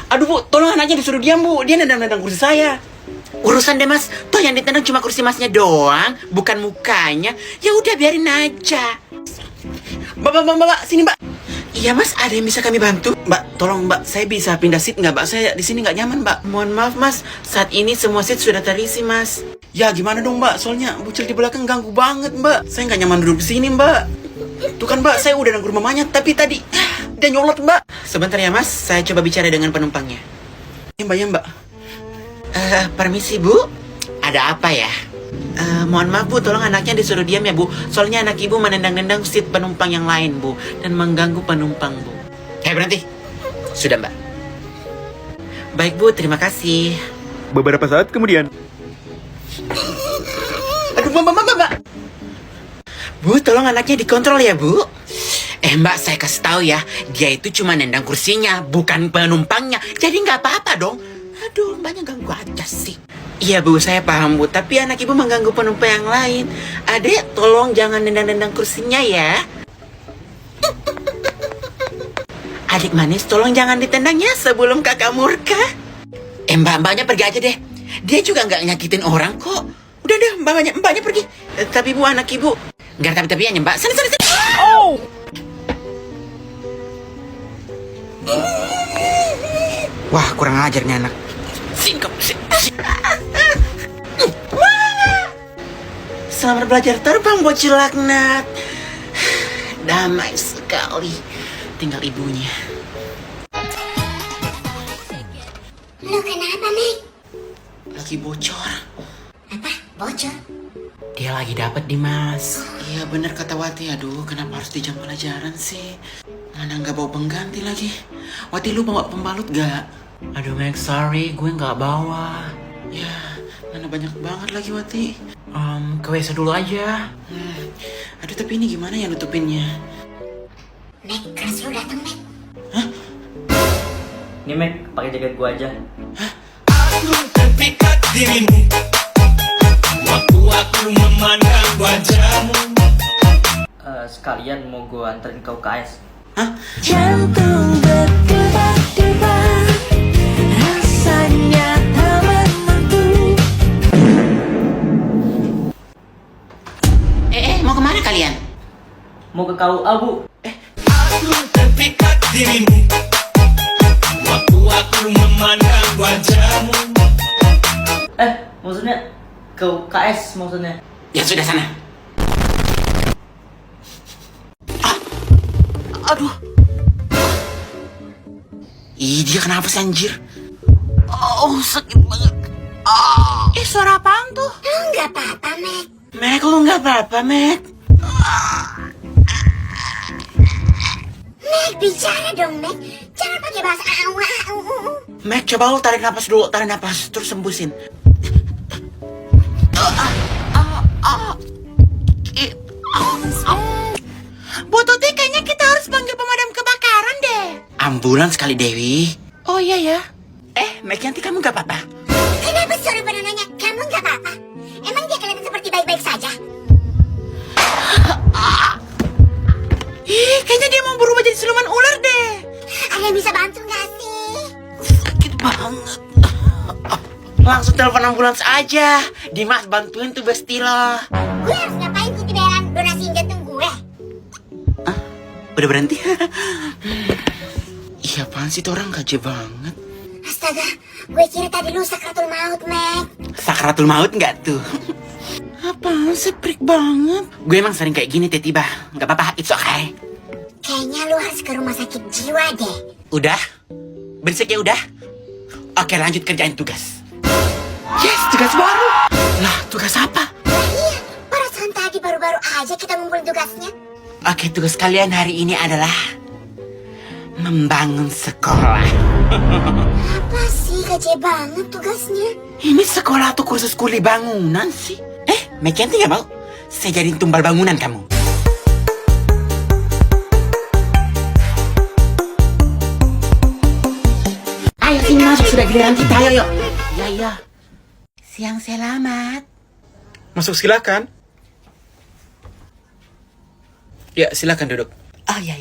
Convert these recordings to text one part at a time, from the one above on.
Aduh Bu, tolong anaknya disuruh diam Bu. Dia nendang-nendang kursi saya. Urusan deh Mas, toh yang ditendang cuma kursi Masnya doang, bukan mukanya. Ya udah biarin aja. Mbak, sini Mbak. Iya Mas, ada yang bisa kami bantu? Mbak, tolong Mbak, saya bisa pindah seat nggak Mbak? Saya di sini nggak nyaman Mbak. Mohon maaf Mas, saat ini semua seat sudah terisi Mas. Ya gimana dong Mbak, soalnya bocil di belakang ganggu banget Mbak. Saya nggak nyaman duduk di sini Mbak. Tuh kan Mbak, saya udah nunggu mamanya, tapi tadi dia nyolot Mbak. Sebentar ya Mas, saya coba bicara dengan penumpangnya. Ya Mbak. Permisi Bu, ada apa ya? Mohon maaf Bu, tolong anaknya disuruh diam ya Bu. Soalnya anak ibu menendang-nendang seat penumpang yang lain Bu, dan mengganggu penumpang Bu. Berhenti. Sudah Mbak. Baik Bu, terima kasih. Beberapa saat kemudian. Aduh Mbak. Bu, tolong anaknya dikontrol ya Bu. Mbak, saya kasih tahu ya, dia itu cuma nendang kursinya, bukan penumpangnya. Jadi nggak apa-apa dong. Aduh, Mbaknya ganggu aja sih. Iya Bu, saya paham Bu, tapi anak ibu mengganggu penumpang yang lain. Adek, tolong jangan nendang-nendang kursinya ya. Adik manis, tolong jangan ditendang ya sebelum kakak murka. Mbaknya pergi aja deh. Dia juga nggak nyakitin orang kok. Udah deh, mbaknya pergi. Tapi Bu, anak ibu nggak ada tapi-tapiannya Mbak. Sana. Oh! Wah, kurang ajar nih anak. Singkap. Selamat belajar terbang, bocil laknat. Damai sekali. Tinggal ibunya. Lu kenapa, Mek? Lagi bocor. Apa? Bocor? Dia lagi dapet Dimas. Iya bener kata Wati. Aduh, kenapa harus di jam pelajaran sih? Mana nggak bawa pengganti lagi? Wati, lu bawa pembalut gak? Aduh Max, sorry, gue nggak bawa. Ya, mana banyak banget lagi Wati. Ke WC dulu aja. Aduh, tapi ini gimana ya nutupinnya? Mek, kelas lu datang, Mek. Nih Mac, pakai jaket gua aja. Aku terpikat dirimu waktu aku memandang wajahmu. Sekalian mau gua anterin ke UKS. Jantung berdebar-debar, rasanya tak menentu. Mau kemana kalian? Mau ke KUA, Bu. Aku terpikat dirimu waktu aku memandang wajahmu. Maksudnya ke UKS maksudnya. Ya sudah sana. Aduh. Ih, dia kenapa sih anjir? Oh, sakit banget. Suara apaan tuh? Lu nggak apa-apa, Mek. Mek, lu nggak apa-apa, Mek? Mek, bicara dong, Mek. Jangan pakai bahasa awa. Mek, coba lu tarik napas dulu, tarik napas, terus sembusin. Bu Tuti, kayaknya kita harus panggil pemadam kebakaran deh. Ambulans kali, Dewi. Oh iya ya. Mek, nanti kamu gak apa-apa? Kenapa suruh pada nanya, kamu nggak apa-apa? Emang dia kelihatan seperti baik-baik saja? Kayaknya dia mau berubah jadi siluman ular deh. Ada yang bisa bantu nggak sih? Sakit banget. Langsung telepon ambulans aja. Dimas, bantuin tuh Besti lo. Gue harus ngapain Tuti bayaran donasi jantung gue? Udah berhenti? Iya, apaan sih tuh orang gaje banget. Astaga, gue kira tadi lu sakratul maut, Mek. Sakratul maut nggak tuh? Apaan sih, freak banget. Gue emang sering kayak gini tiba-tiba. Nggak apa-apa, it's okay. Kayaknya lu harus ke rumah sakit jiwa deh. Udah? Berisik ya udah? Oke, lanjut kerjain tugas. Yes, tugas baru. Lah, tugas apa? Nah, iya, perasaan tadi baru-baru aja kita ngumpulin tugasnya. Oke, tugas kalian hari ini adalah membangun sekolah. Apa sih, gaje banget tugasnya. Ini sekolah atau kursus kuli bangunan sih? Mekianti nggak mau? Saya jadiin tumbal bangunan kamu. Ayo sini masuk, sudah giliran kita, ayo yuk. Iya. Siang selamat. Masuk silakan. Ya, silakan duduk. Oh iya.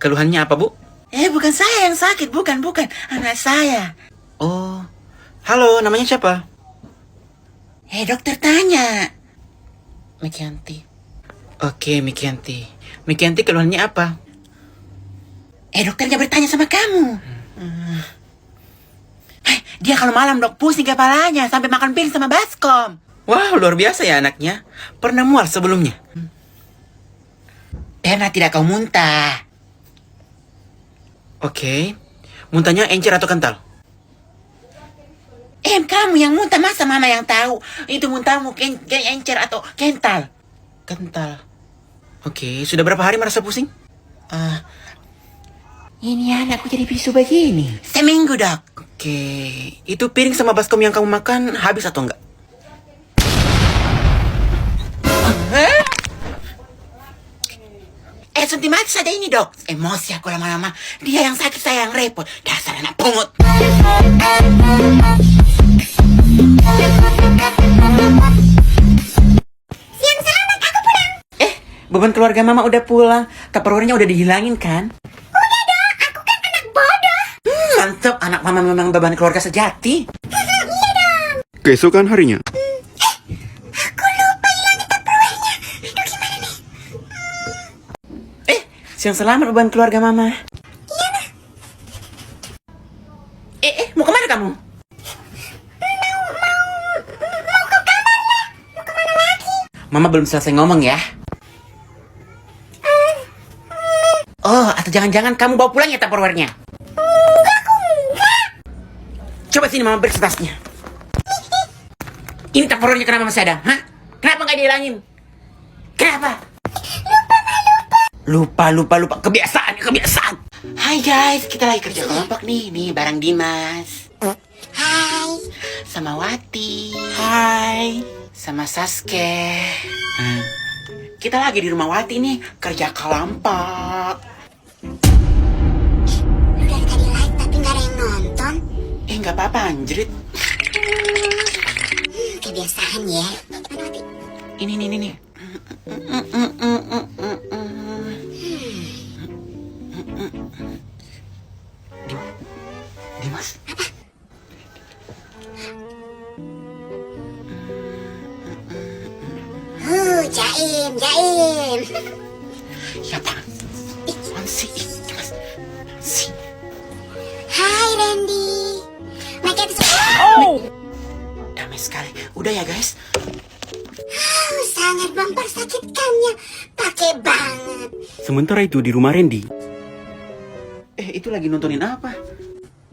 Keluhannya apa, Bu? Bukan saya yang sakit, bukan. Anak saya. Oh, halo, namanya siapa? Dokter tanya. Mikianti. Oke, Mikianti. Mikianti keluhannya apa? Dokternya bertanya sama kamu. Dia kalau malam dok pusing kepalanya sampai makan pil sama baskom. Wah, luar biasa ya anaknya. Pernah mual sebelumnya? Pernah tidak kau muntah? Oke. Muntahnya encer atau kental? Kamu yang muntah, masa mama yang tahu? Itu muntahmu encer atau kental? Kental. Oke, sudah berapa hari merasa pusing? Ini anakku jadi bisu begini. Seminggu, dok. Oke, itu piring sama baskom yang kamu makan habis atau enggak? Suntik mati saja ini, dok. Emosi aku lama-lama. Dia yang sakit, saya yang repot. Dasar anak pungut. Siang selamat, aku pulang. Beban keluarga mama udah pulang. Tupperware-nya udah dihilangin kan? Udah dong, aku kan anak bodoh. Mantap, anak mama memang beban keluarga sejati. Iya dong. Keesokan harinya. Aku lupa hilangin tupperware-nya. Aduh, gimana nih? Siang selamat beban keluarga mama. Iya, Ma. Mau kemana kamu? Mau ke kamar lah. Mau kemana lagi? Mama belum selesai ngomong ya. Oh, atau jangan-jangan kamu bawa pulang ya Tupperware-nya? Coba sini mama periksa tasnya. Ini Tupperware-nya kenapa masih ada? Hah? Kenapa nggak dihilangin? Kenapa? Lupa. Kebiasaan. Hai guys, kita lagi kerja kelompok nih. Nih barang Dimas. Hai. Sama Wati. Hai. Sama Saske. Kita lagi di rumah Wati nih, kerja kelompok. Lu dari tadi live tapi nggak ada yang nonton. Nggak apa-apa anjrit. Kebiasaan ya. Mana Wati? Ini. Dimas. Jaim. Ya pak. Sih, Dimas. Sih. Hai Randy. Mereka itu Damai sekali. Udah ya guys. sangat mempersakitkannya. Pakai banget. Sementara itu di rumah Randy. Itu lagi nontonin apa?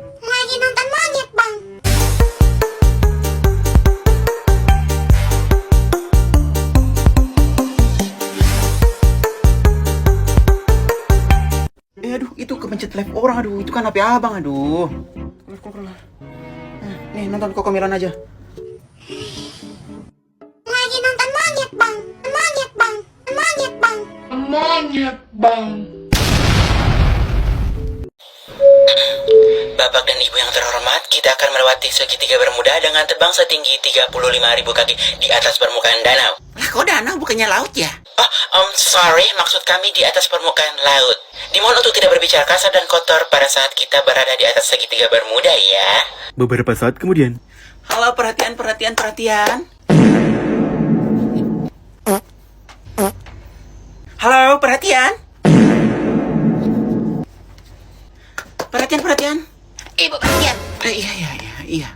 Lagi nonton monyet, Bang. Aduh, itu kepencet live orang, aduh, itu kan HP abang, aduh. Keluar. Nih, nonton Cocomelon aja. Lagi nonton monyet, Bang. Bapak dan Ibu yang terhormat, kita akan melewati segitiga bermuda dengan terbang setinggi 35.000 kaki di atas permukaan danau. Lah, kok danau bukannya laut ya? Sorry, maksud kami di atas permukaan laut. Dimohon untuk tidak berbicara kasar dan kotor pada saat kita berada di atas segitiga bermuda ya. Beberapa saat kemudian. Halo, perhatian. Halo, perhatian. Ibu perhatian. Iya.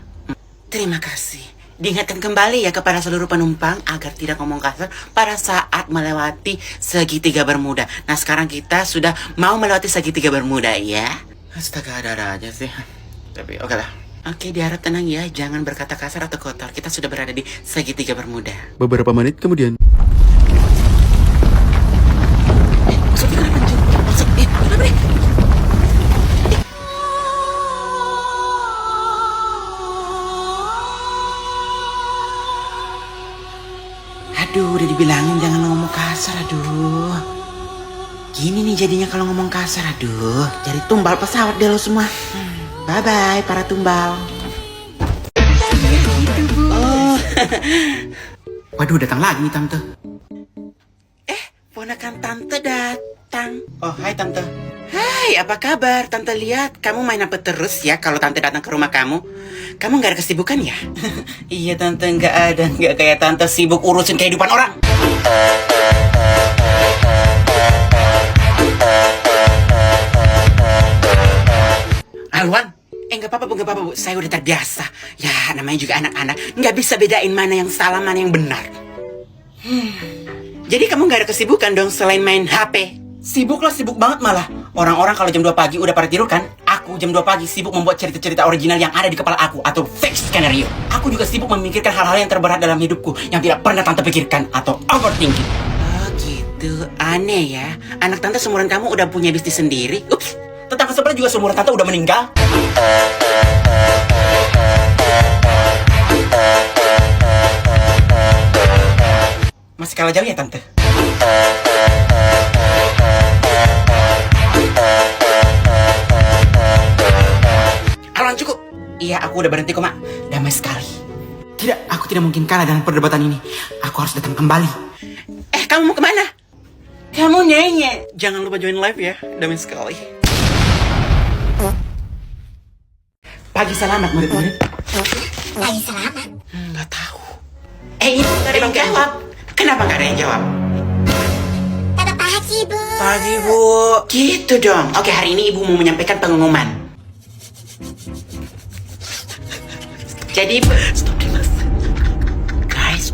Terima kasih. Diingatkan kembali ya kepada seluruh penumpang agar tidak ngomong kasar pada saat melewati segitiga bermuda. Nah, sekarang kita sudah mau melewati segitiga bermuda ya. Astaga, ada aja sih. Tapi oke lah. Oke, diharap tenang ya. Jangan berkata kasar atau kotor. Kita sudah berada di segitiga bermuda. Beberapa menit kemudian. Maksudnya kenapa anjir? Kenapa nih? Aduh, udah dibilangin jangan ngomong kasar, aduh. Gini nih jadinya kalau ngomong kasar, aduh. Jadi tumbal pesawat deh lo semua. Bye-bye para tumbal. Oh. Waduh, datang lagi nih tante. Ponakan tante datang. datang. Oh, hai Tante. Hai, apa kabar? Tante lihat kamu main apa terus ya kalau Tante datang ke rumah kamu. Kamu nggak ada kesibukan ya? Iya Tante, nggak ada. Nggak kayak Tante sibuk urusin kehidupan orang. Alwan, nggak apa-apa Bu, nggak apa-apa Bu. Saya udah terbiasa. Ya, namanya juga anak-anak. Nggak bisa bedain mana yang salah, mana yang benar. Jadi kamu nggak ada kesibukan dong selain main HP? Sibuk lah, sibuk banget malah. Orang-orang kalau jam 2 pagi udah pada tidur kan? Aku jam 2 pagi sibuk membuat cerita-cerita original yang ada di kepala aku atau fake skenario. Aku juga sibuk memikirkan hal-hal yang terberat dalam hidupku yang tidak pernah Tante pikirkan atau overthinking. Oh gitu, aneh ya. Anak Tante seumuran kamu udah punya bisnis sendiri. Ups, tetangga sebelah juga seumuran Tante udah meninggal. Masih kalah jauh ya Tante? Alwan, cukup. Iya, aku udah berhenti kok, Mak. Damai sekali. Tidak, aku tidak mungkin kalah dalam perdebatan ini. Aku harus datang kembali. Kamu mau kemana? Kamu nyanyi. Jangan lupa join live ya. Damai sekali. Pagi selamat, murid-murid. Pagi selamat. Nggak tahu. Ini nggak ada yang jawab. Kenapa nggak ada yang jawab? Selamat pagi, Bu. Pagi, Bu. Gitu dong. Oke, hari ini Ibu mau menyampaikan pengumuman. Jadi, stop deh, Mas. Guys.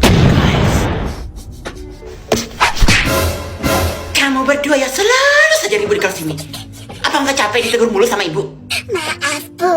Kamu berdua ya selalu saja ribut di kelas ini. Apa nggak capek ditegur mulu sama Ibu? Maaf, Bu.